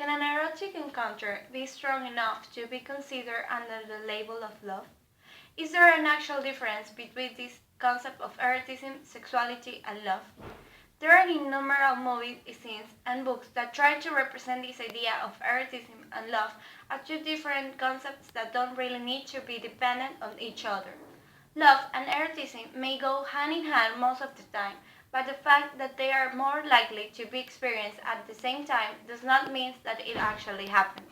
Can an erotic encounter be strong enough to be considered under the label of love? Is there an actual difference between this concept of eroticism, sexuality, and love? There are innumerable movie scenes and books that try to represent this idea of eroticism and love as two different concepts that don't really need to be dependent on each other. Love and eroticism may go hand in hand most of the time, but the fact that they are more likely to be experienced at the same time does not mean that it actually happens.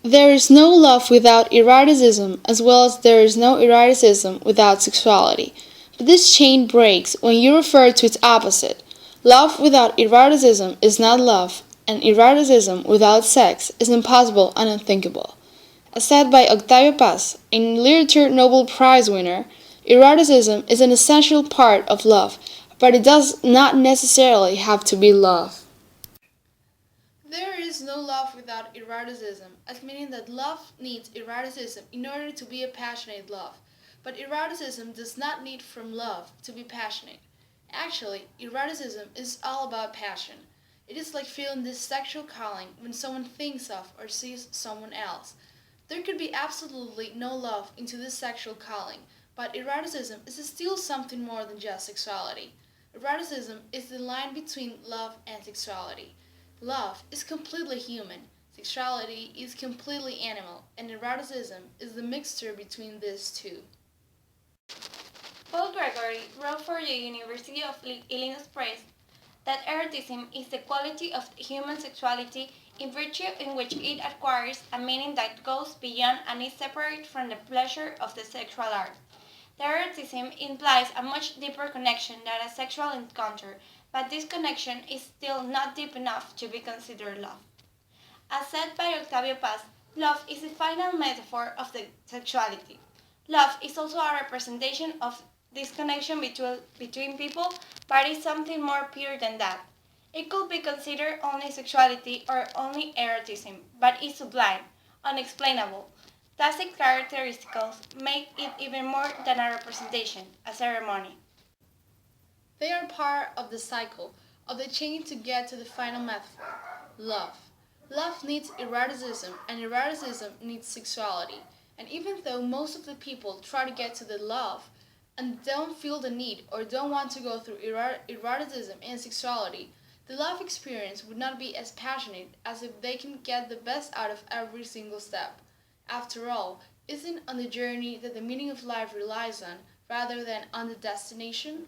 There is no love without eroticism, as well as there is no eroticism without sexuality. But this chain breaks when you refer to its opposite. Love without eroticism is not love, and eroticism without sex is impossible and unthinkable. As said by Octavio Paz, a Literature Nobel Prize winner, eroticism is an essential part of love, but it does not necessarily have to be love. There is no love without eroticism, as meaning that love needs eroticism in order to be a passionate love. But eroticism does not need from love to be passionate. Actually, eroticism is all about passion. It is like feeling this sexual calling when someone thinks of or sees someone else. There could be absolutely no love into this sexual calling, but eroticism is still something more than just sexuality. Eroticism is the line between love and sexuality. Love is completely human, sexuality is completely animal, and eroticism is the mixture between these two. Paul Gregory wrote for the University of Illinois Press that eroticism is the quality of human sexuality in virtue in which it acquires a meaning that goes beyond and is separate from the pleasure of the sexual act. The eroticism implies a much deeper connection than a sexual encounter, but this connection is still not deep enough to be considered love. As said by Octavio Paz, love is the final metaphor of the sexuality. Love is also a representation of this connection between people, but is something more pure than that. It could be considered only sexuality or only eroticism, but is sublime, unexplainable. Tacit characteristics make it even more than a representation, a ceremony. They are part of the cycle, of the chain to get to the final metaphor, love. Love needs eroticism, and eroticism needs sexuality. And even though most of the people try to get to the love and don't feel the need or don't want to go through eroticism and sexuality, the love experience would not be as passionate as if they can get the best out of every single step. After all, isn't on the journey that the meaning of life relies on rather than on the destination?